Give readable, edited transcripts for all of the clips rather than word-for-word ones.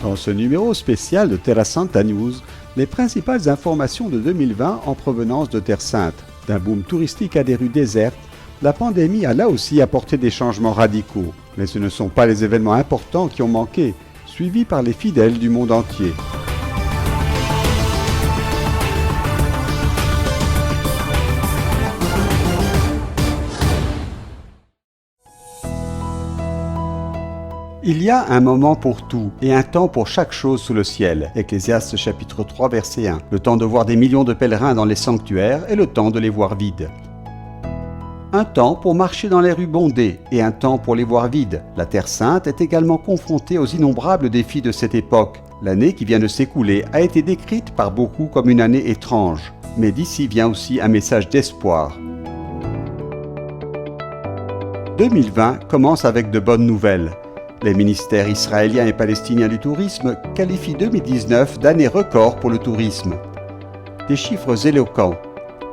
Dans ce numéro spécial de Terra Santa News, les principales informations de 2020 en provenance de Terre Sainte. D'un boom touristique à des rues désertes, la pandémie a là aussi apporté des changements radicaux. Mais ce ne sont pas les événements importants qui ont manqué, suivis par les fidèles du monde entier. Il y a un moment pour tout et un temps pour chaque chose sous le ciel. Ecclésiaste chapitre 3 verset 1. Le temps de voir des millions de pèlerins dans les sanctuaires et le temps de les voir vides. Un temps pour marcher dans les rues bondées et un temps pour les voir vides. La Terre Sainte est également confrontée aux innombrables défis de cette époque. L'année qui vient de s'écouler a été décrite par beaucoup comme une année étrange. Mais d'ici vient aussi un message d'espoir. 2020 commence avec de bonnes nouvelles. Les ministères israéliens et palestiniens du tourisme qualifient 2019 d'année record pour le tourisme. Des chiffres éloquents.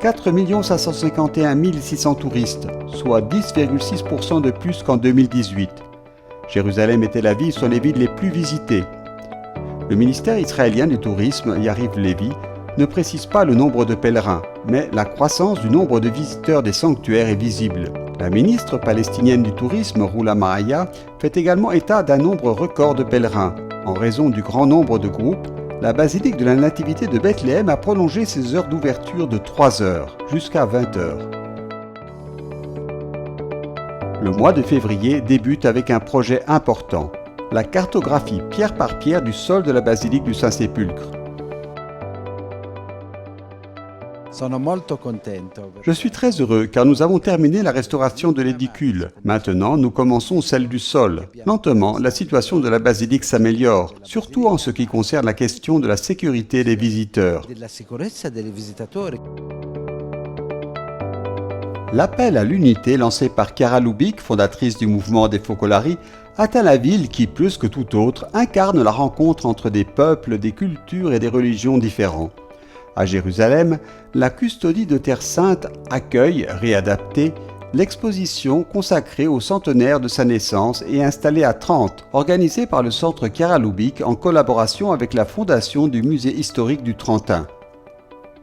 4 551 600 touristes, soit 10,6% de plus qu'en 2018. Jérusalem et Tel Aviv sont les villes les plus visitées. Le ministère israélien du tourisme, Yariv Levi, ne précise pas le nombre de pèlerins, mais la croissance du nombre de visiteurs des sanctuaires est visible. La ministre palestinienne du tourisme, Roula Mahaya, fait également état d'un nombre record de pèlerins. En raison du grand nombre de groupes, la basilique de la Nativité de Bethléem a prolongé ses heures d'ouverture de 3 heures, jusqu'à 20 heures. Le mois de février débute avec un projet important, la cartographie pierre par pierre du sol de la basilique du Saint-Sépulcre. Je suis très heureux car nous avons terminé la restauration de l'édicule. Maintenant, nous commençons celle du sol. Lentement, la situation de la basilique s'améliore, surtout en ce qui concerne la question de la sécurité des visiteurs. L'appel à l'unité lancé par Chiara Lubich, fondatrice du mouvement des Focolari, atteint la ville qui, plus que tout autre, incarne la rencontre entre des peuples, des cultures et des religions différents. À Jérusalem, la custodie de Terre Sainte accueille, réadaptée, l'exposition consacrée au centenaire de sa naissance et installée à Trente, organisée par le Centre Chiara Lubich en collaboration avec la fondation du Musée historique du Trentin.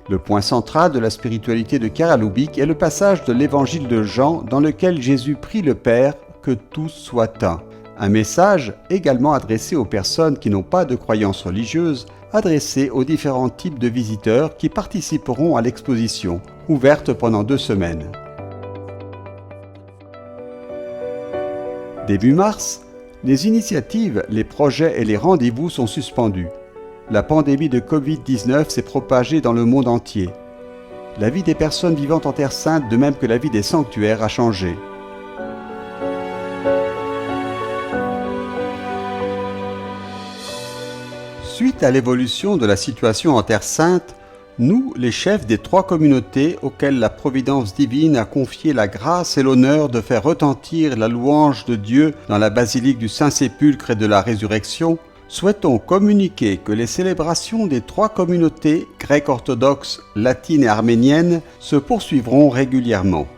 Le point central de la spiritualité de Chiara Lubich est le passage de l'évangile de Jean dans lequel Jésus prie le Père que tous soient un. Un message également adressé aux personnes qui n'ont pas de croyances religieuses, adressé aux différents types de visiteurs qui participeront à l'exposition, ouverte pendant 2 semaines. Début mars, les initiatives, les projets et les rendez-vous sont suspendus. La pandémie de Covid-19 s'est propagée dans le monde entier. La vie des personnes vivant en Terre Sainte, de même que la vie des sanctuaires, a changé. Suite à l'évolution de la situation en Terre Sainte, nous, les chefs des 3 communautés auxquelles la Providence divine a confié la grâce et l'honneur de faire retentir la louange de Dieu dans la basilique du Saint-Sépulcre et de la Résurrection, souhaitons communiquer que les célébrations des 3 communautés grecques orthodoxes, latines et arméniennes se poursuivront régulièrement.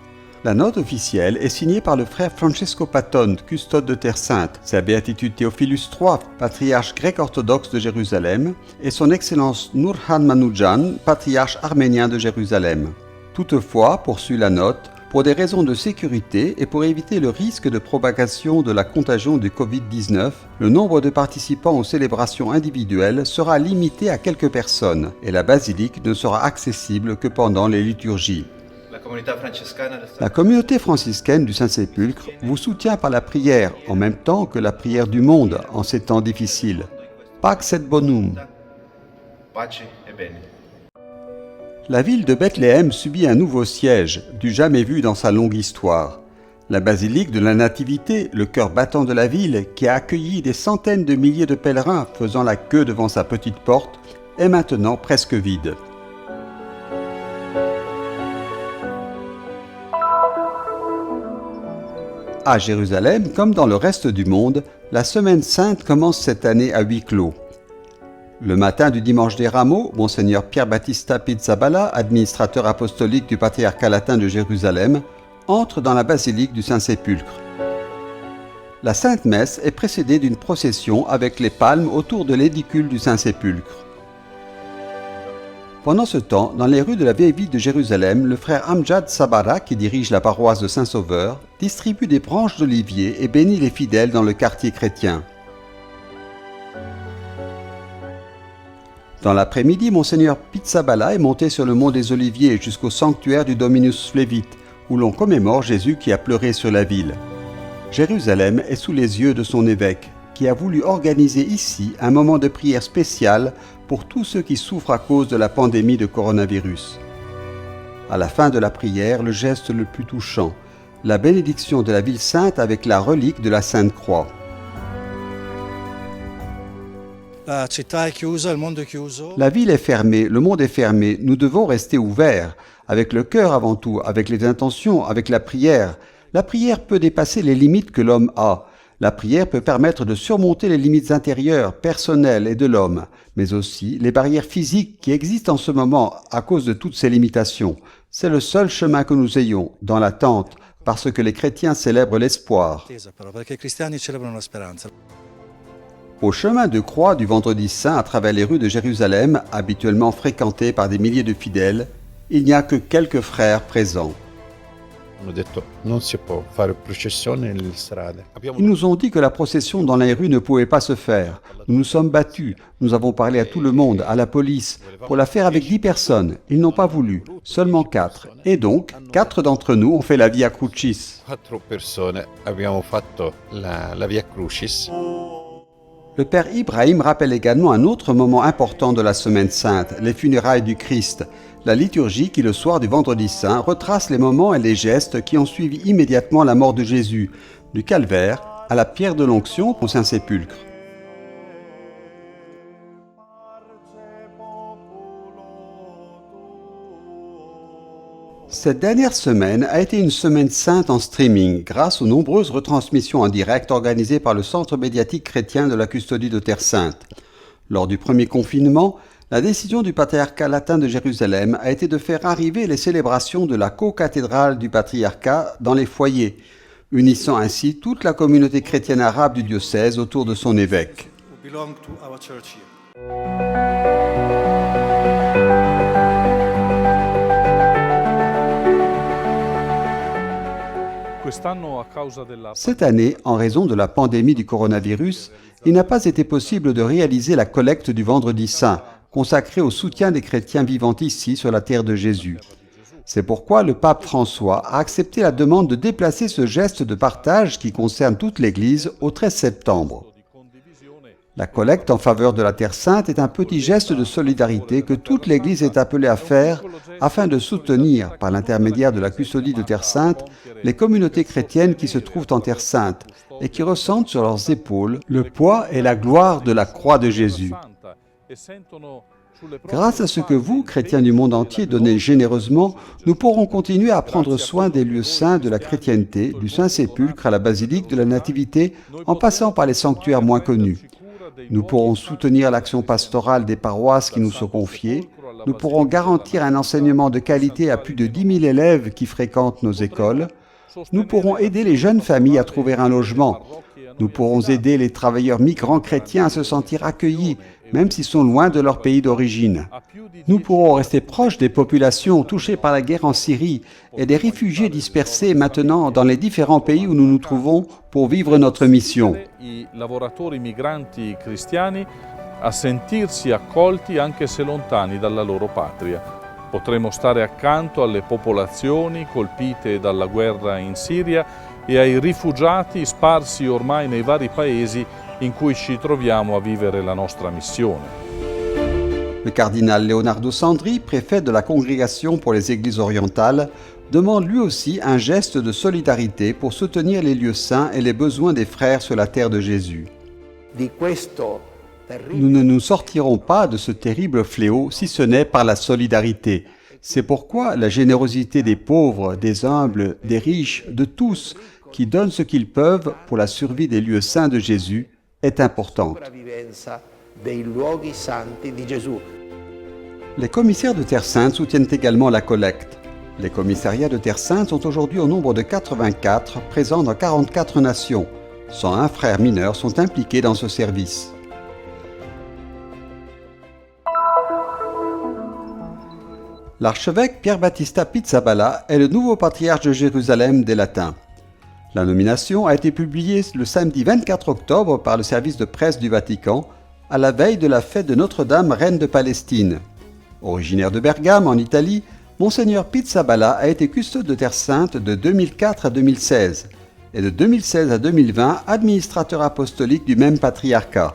La note officielle est signée par le frère Francesco Patton, custode de Terre Sainte, sa béatitude Théophilus III, patriarche grec-orthodoxe de Jérusalem, et son excellence Nurhan Manoujan, patriarche arménien de Jérusalem. Toutefois, poursuit la note, pour des raisons de sécurité et pour éviter le risque de propagation de la contagion du Covid-19, le nombre de participants aux célébrations individuelles sera limité à quelques personnes et la basilique ne sera accessible que pendant les liturgies. La communauté franciscaine du Saint-Sépulcre vous soutient par la prière en même temps que la prière du monde en ces temps difficiles. Pax et bonum. La ville de Bethléem subit un nouveau siège, du jamais vu dans sa longue histoire. La basilique de la Nativité, le cœur battant de la ville, qui a accueilli des centaines de milliers de pèlerins faisant la queue devant sa petite porte, est maintenant presque vide. À Jérusalem, comme dans le reste du monde, la Semaine Sainte commence cette année à huis clos. Le matin du dimanche des Rameaux, Monseigneur Pierre Battista Pizzaballa, administrateur apostolique du patriarcat latin de Jérusalem, entre dans la basilique du Saint-Sépulcre. La Sainte Messe est précédée d'une procession avec les palmes autour de l'édicule du Saint-Sépulcre. Pendant ce temps, dans les rues de la vieille ville de Jérusalem, le frère Amjad Sabara, qui dirige la paroisse de Saint-Sauveur, distribue des branches d'olivier et bénit les fidèles dans le quartier chrétien. Dans l'après-midi, Monseigneur Pizzaballa est monté sur le mont des Oliviers jusqu'au sanctuaire du Dominus Flevit, où l'on commémore Jésus qui a pleuré sur la ville. Jérusalem est sous les yeux de son évêque, qui a voulu organiser ici un moment de prière spécial pour tous ceux qui souffrent à cause de la pandémie de coronavirus. À la fin de la prière, le geste le plus touchant, la bénédiction de la ville sainte avec la relique de la Sainte Croix. La città è chiusa, il mondo è chiuso. La ville est fermée, le monde est fermé, nous devons rester ouverts, avec le cœur avant tout, avec les intentions, avec la prière. La prière peut dépasser les limites que l'homme a. La prière peut permettre de surmonter les limites intérieures, personnelles et de l'homme, mais aussi les barrières physiques qui existent en ce moment à cause de toutes ces limitations. C'est le seul chemin que nous ayons, dans l'attente, parce que les chrétiens célèbrent l'espoir. Perché i cristiani celebrano la speranza. Au chemin de croix du Vendredi Saint à travers les rues de Jérusalem, habituellement fréquentées par des milliers de fidèles, il n'y a que quelques frères présents. Ils nous ont dit que la procession dans les rues ne pouvait pas se faire. Nous nous sommes battus, nous avons parlé à tout le monde, à la police, pour la faire avec 10 personnes. Ils n'ont pas voulu, seulement 4. Et donc, 4 d'entre nous ont fait la Via Crucis. 4 persone abbiamo fatto la Via Crucis. Le Père Ibrahim rappelle également un autre moment important de la Semaine Sainte, les funérailles du Christ. La liturgie qui, le soir du Vendredi Saint, retrace les moments et les gestes qui ont suivi immédiatement la mort de Jésus, du calvaire à la pierre de l'onction au Saint-Sépulcre. Cette dernière semaine a été une semaine sainte en streaming grâce aux nombreuses retransmissions en direct organisées par le Centre médiatique chrétien de la Custodie de Terre Sainte. Lors du premier confinement, la décision du patriarcat latin de Jérusalem a été de faire arriver les célébrations de la co-cathédrale du patriarcat dans les foyers, unissant ainsi toute la communauté chrétienne arabe du diocèse autour de son évêque. Cette année, en raison de la pandémie du coronavirus, il n'a pas été possible de réaliser la collecte du Vendredi Saint, consacrée au soutien des chrétiens vivant ici sur la terre de Jésus. C'est pourquoi le pape François a accepté la demande de déplacer ce geste de partage qui concerne toute l'Église au 13 septembre. La collecte en faveur de la Terre Sainte est un petit geste de solidarité que toute l'Église est appelée à faire afin de soutenir, par l'intermédiaire de la Custodie de Terre Sainte, les communautés chrétiennes qui se trouvent en Terre Sainte et qui ressentent sur leurs épaules le poids et la gloire de la croix de Jésus. Grâce à ce que vous, chrétiens du monde entier, donnez généreusement, nous pourrons continuer à prendre soin des lieux saints de la chrétienté, du Saint-Sépulcre à la basilique de la Nativité, en passant par les sanctuaires moins connus. Nous pourrons soutenir l'action pastorale des paroisses qui nous sont confiées. Nous pourrons garantir un enseignement de qualité à plus de 10 000 élèves qui fréquentent nos écoles. Nous pourrons aider les jeunes familles à trouver un logement. Nous pourrons aider les travailleurs migrants chrétiens à se sentir accueillis, même s'ils sont loin de leur pays d'origine. Nous pourrons rester proches des populations touchées par la guerre en Syrie et des réfugiés dispersés maintenant dans les différents pays où nous nous trouvons pour vivre notre mission. I lavoratori migranti cristiani a sentirsi accolti anche se lontani dalla loro patria. Potremo stare accanto alle popolazioni colpite dalla guerra in Siria e ai rifugiati sparsi ormai nei vari paesi in cui ci troviamo a vivere la nostra missione. Le cardinal Leonardo Sandri, préfet de la Congrégation pour les Églises orientales, demande lui aussi un geste de solidarité pour soutenir les lieux saints et les besoins des frères sur la terre de Jésus. Nous ne nous sortirons pas de ce terrible fléau si ce n'est par la solidarité. C'est pourquoi la générosité des pauvres, des humbles, des riches, de tous, qui donnent ce qu'ils peuvent pour la survie des lieux saints de Jésus, est importante. Les commissaires de Terre Sainte soutiennent également la collecte. Les commissariats de Terre Sainte sont aujourd'hui au nombre de 84, présents dans 44 nations. 101 frères mineurs sont impliqués dans ce service. L'archevêque Pier Battista Pizzaballa est le nouveau patriarche de Jérusalem des Latins. La nomination a été publiée le samedi 24 octobre par le service de presse du Vatican, à la veille de la fête de Notre-Dame, reine de Palestine. Originaire de Bergame, en Italie, Monseigneur Pizzaballa a été custode de Terre Sainte de 2004 à 2016 et de 2016 à 2020 administrateur apostolique du même patriarcat.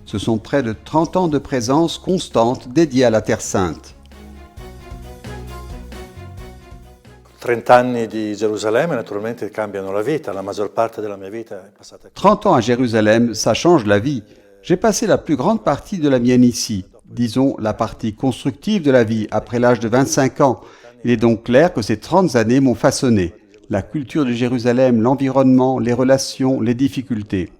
Ce sont près de 30 ans de présence constante dédiée à la Terre Sainte. 30 anni di Gerusalemme naturalmente cambiano la vita, la maggior parte della mia vita è passata qui. 30 ans à Jérusalem, ça change la vie. J'ai passé la plus grande partie de la mienne ici, disons la partie constructive de la vie après l'âge de 25 ans. Il est donc clair que ces 30 années m'ont façonné. La culture de Jérusalem, l'environnement, les relations, les difficultés.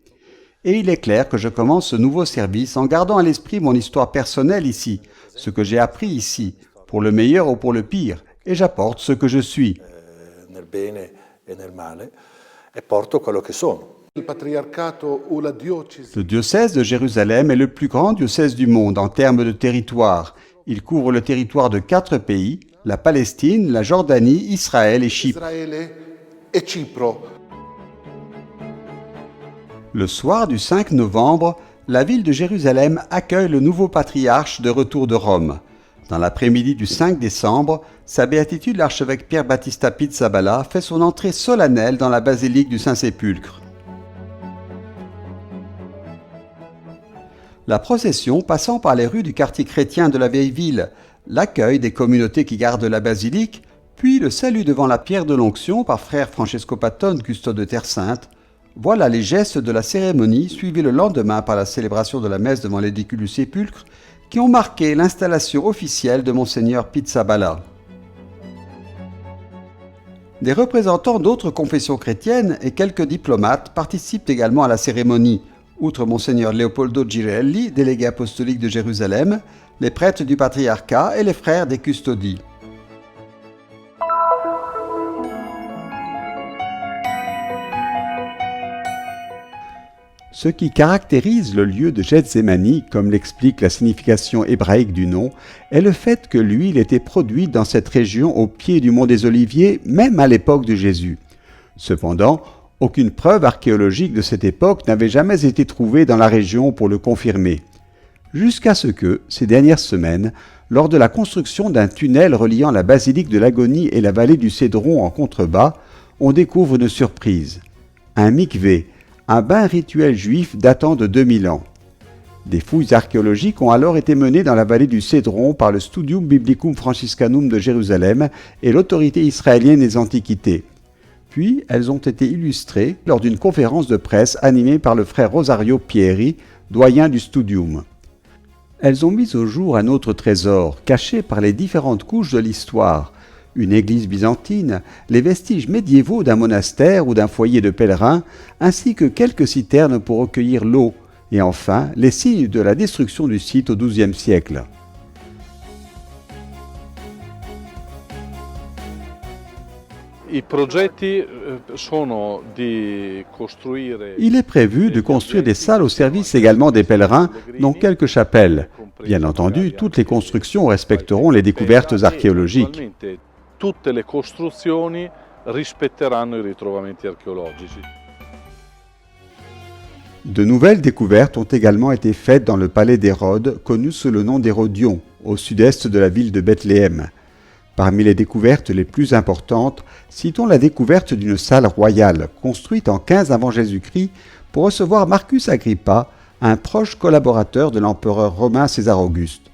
Et il est clair que je commence ce nouveau service en gardant à l'esprit mon histoire personnelle ici, ce que j'ai appris ici, pour le meilleur ou pour le pire, et j'apporte ce que je suis. Nel bene e nel male e porto quello che sono. Le diocèse de Jérusalem est le plus grand diocèse du monde en termes de territoire. Il couvre le territoire de 4 pays, la Palestine, la Jordanie, Israël et Chypre. Le soir du 5 novembre, la ville de Jérusalem accueille le nouveau patriarche de retour de Rome. Dans l'après-midi du 5 décembre, sa béatitude l'archevêque Pier Battista Pizzaballa fait son entrée solennelle dans la basilique du Saint-Sépulcre. La procession, passant par les rues du quartier chrétien de la vieille ville, l'accueil des communautés qui gardent la basilique, puis le salut devant la pierre de l'onction par frère Francesco Patton, custode de Terre Sainte, voilà les gestes de la cérémonie suivis le lendemain par la célébration de la messe devant l'édicule du sépulcre, qui ont marqué l'installation officielle de Monseigneur Pizzaballa. Des représentants d'autres confessions chrétiennes et quelques diplomates participent également à la cérémonie, outre Monseigneur Leopoldo Girelli, délégué apostolique de Jérusalem, les prêtres du patriarcat et les frères des custodies. Ce qui caractérise le lieu de Gethsémani, comme l'explique la signification hébraïque du nom, est le fait que l'huile était produite dans cette région au pied du mont des Oliviers, même à l'époque de Jésus. Cependant, aucune preuve archéologique de cette époque n'avait jamais été trouvée dans la région pour le confirmer. Jusqu'à ce que, ces dernières semaines, lors de la construction d'un tunnel reliant la basilique de l'Agonie et la vallée du Cédron en contrebas, on découvre une surprise. Un mikvé, un bain rituel juif datant de 2000 ans. Des fouilles archéologiques ont alors été menées dans la vallée du Cédron par le Studium Biblicum Franciscanum de Jérusalem et l'autorité israélienne des Antiquités. Puis, elles ont été illustrées lors d'une conférence de presse animée par le frère Rosario Pieri, doyen du Studium. Elles ont mis au jour un autre trésor, caché par les différentes couches de l'histoire, une église byzantine, les vestiges médiévaux d'un monastère ou d'un foyer de pèlerins, ainsi que quelques citernes pour recueillir l'eau, et enfin les signes de la destruction du site au XIIe siècle. I progetti sono di costruire. Il est prévu de construire des salles au service également des pèlerins, dont quelques chapelles. Bien entendu, toutes les constructions respecteront les découvertes archéologiques. Tutte le costruzioni rispetteranno i ritrovamenti archeologici. De nouvelles découvertes ont également été faites dans le palais d'Hérode, connu sous le nom d'Hérodion, au sud-est de la ville de Bethléem. Parmi les découvertes les plus importantes, citons la découverte d'une salle royale construite en 15 avant Jésus-Christ pour recevoir Marcus Agrippa, un proche collaborateur de l'empereur romain César Auguste.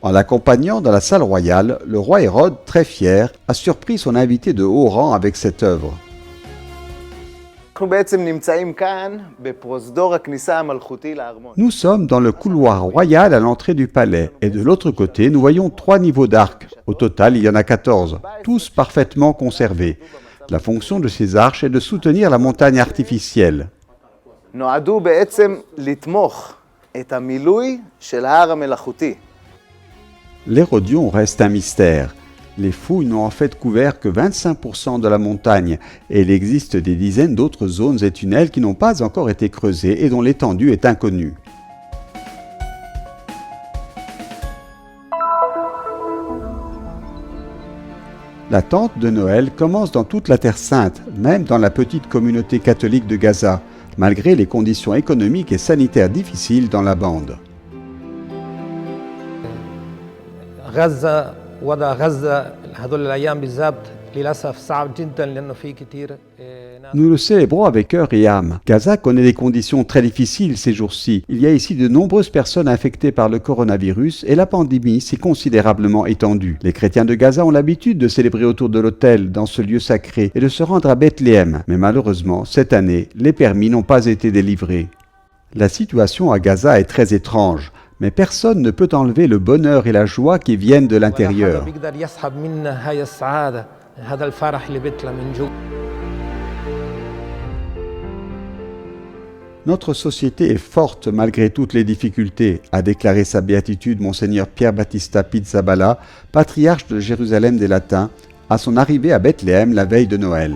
En l'accompagnant dans la salle royale, le roi Hérode, très fier, a surpris son invité de haut rang avec cette œuvre. Nous sommes dans le couloir royal à l'entrée du palais et de l'autre côté, nous voyons 3 niveaux d'arcs. Au total, il y en a 14, tous parfaitement conservés. La fonction de ces arches est de soutenir la montagne artificielle. L'Hérodion reste un mystère. Les fouilles n'ont en fait couvert que 25% de la montagne et il existe des dizaines d'autres zones et tunnels qui n'ont pas encore été creusés et dont l'étendue est inconnue. L'attente de Noël commence dans toute la Terre Sainte, même dans la petite communauté catholique de Gaza, malgré les conditions économiques et sanitaires difficiles dans la bande. غزة وضع غزة هذول الأيام بالذات للأسف صعب جدا لأنه في كتير. Nous le célébrons avec cœur et âme. Gaza connaît des conditions très difficiles ces jours-ci. Il y a ici de nombreuses personnes infectées par le coronavirus et la pandémie s'est considérablement étendue. Les chrétiens de Gaza ont l'habitude de célébrer autour de l'autel dans ce lieu sacré et de se rendre à Bethléem. Mais malheureusement, cette année, les permis n'ont pas été délivrés. La situation à Gaza est très étrange. Mais personne ne peut enlever le bonheur et la joie qui viennent de l'intérieur. Notre société est forte malgré toutes les difficultés, a déclaré sa béatitude Monseigneur Pier Battista Pizzaballa, patriarche de Jérusalem des Latins, à son arrivée à Bethléem la veille de Noël.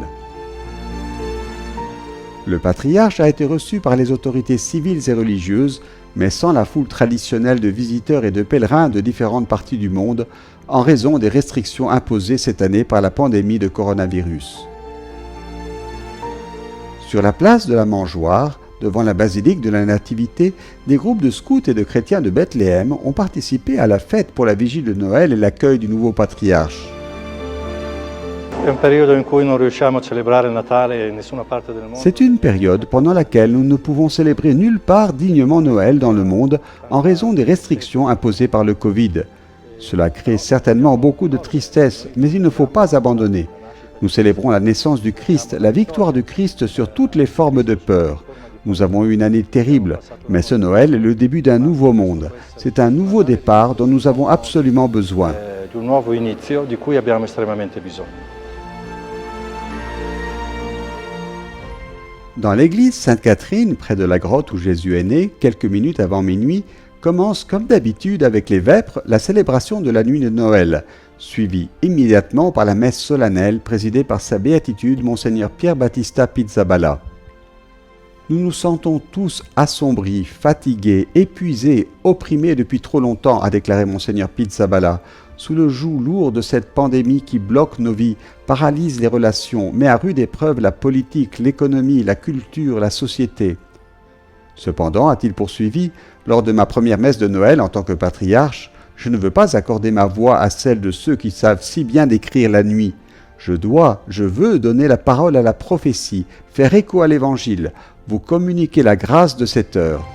Le patriarche a été reçu par les autorités civiles et religieuses, mais sans la foule traditionnelle de visiteurs et de pèlerins de différentes parties du monde, en raison des restrictions imposées cette année par la pandémie de coronavirus. Sur la place de la Mangeoire, devant la basilique de la Nativité, des groupes de scouts et de chrétiens de Bethléem ont participé à la fête pour la vigile de Noël et l'accueil du nouveau patriarche. C'est une période pendant laquelle nous ne pouvons célébrer nulle part dignement Noël dans le monde en raison des restrictions imposées par le Covid. Cela crée certainement beaucoup de tristesse, mais il ne faut pas abandonner. Nous célébrons la naissance du Christ, la victoire du Christ sur toutes les formes de peur. Nous avons eu une année terrible, mais ce Noël est le début d'un nouveau monde. C'est un nouveau départ dont nous avons absolument besoin. Dans l'église Sainte-Catherine, près de la grotte où Jésus est né, quelques minutes avant minuit, commence comme d'habitude avec les vêpres la célébration de la nuit de Noël, suivie immédiatement par la messe solennelle présidée par sa béatitude Monseigneur Pier Battista Pizzaballa. Nous nous sentons tous assombris, fatigués, épuisés, opprimés depuis trop longtemps, a déclaré Monseigneur Pizzaballa, sous le joug lourd de cette pandémie qui bloque nos vies, paralyse les relations, met à rude épreuve la politique, l'économie, la culture, la société. Cependant, a-t-il poursuivi, lors de ma première messe de Noël en tant que patriarche, je ne veux pas accorder ma voix à celle de ceux qui savent si bien décrire la nuit. Je veux donner la parole à la prophétie, faire écho à l'Évangile, vous communiquer la grâce de cette heure.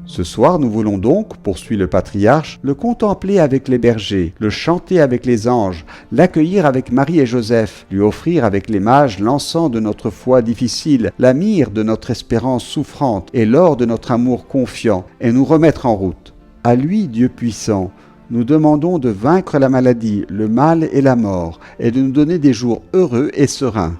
Ce soir, nous voulons donc, poursuit le patriarche, le contempler avec les bergers, le chanter avec les anges, l'accueillir avec Marie et Joseph, lui offrir avec les mages l'encens de notre foi difficile, la myrrhe de notre espérance souffrante et l'or de notre amour confiant, et nous remettre en route. À lui, Dieu puissant, nous demandons de vaincre la maladie, le mal et la mort, et de nous donner des jours heureux et sereins.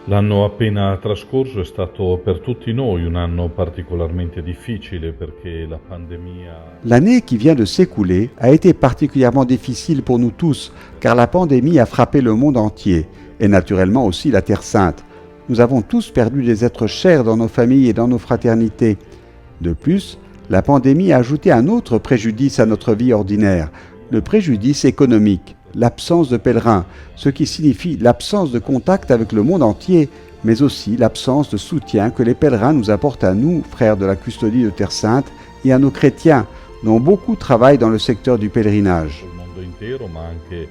L'anno appena trascorso è stato per tutti noi un anno particolarmente difficile perché la pandemia... L'année qui vient de s'écouler a été particulièrement difficile pour nous tous, car la pandémie a frappé le monde entier, et naturellement aussi la Terre Sainte. Nous avons tous perdu des êtres chers dans nos familles et dans nos fraternités. De plus, la pandémie a ajouté un autre préjudice à notre vie ordinaire, le préjudice économique. L'absence de pèlerins, ce qui signifie l'absence de contact avec le monde entier, mais aussi l'absence de soutien que les pèlerins nous apportent à nous, frères de la custodie de Terre Sainte, et à nos chrétiens, dont beaucoup travaillent dans le secteur du pèlerinage. Il mondo intero, ma anche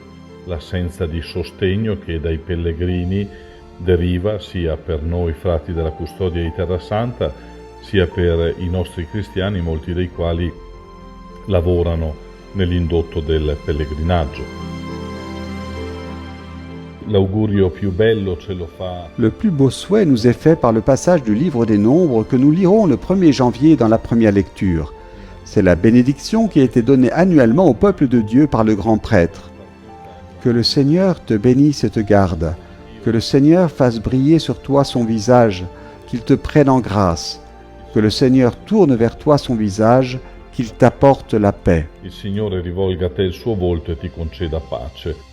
l'assenza di sostegno che dai pellegrini deriva sia per noi frati della custodia di Terra Santa, sia per i nostri cristiani, molti dei quali lavorano nell'indotto del pellegrinaggio. L'augurio più bello ce lo fa. Le plus beau souhait nous est fait par le passage du livre des Nombres que nous lirons le 1er janvier dans la première lecture. C'est la bénédiction qui a été donnée annuellement au peuple de Dieu par le grand prêtre. Que le Seigneur te bénisse et te garde. Que le Seigneur fasse briller sur toi son visage, qu'il te prenne en grâce. Que le Seigneur tourne vers toi son visage, qu'il t'apporte la paix. Il Signore rivolga a te il suo volto e ti conceda pace.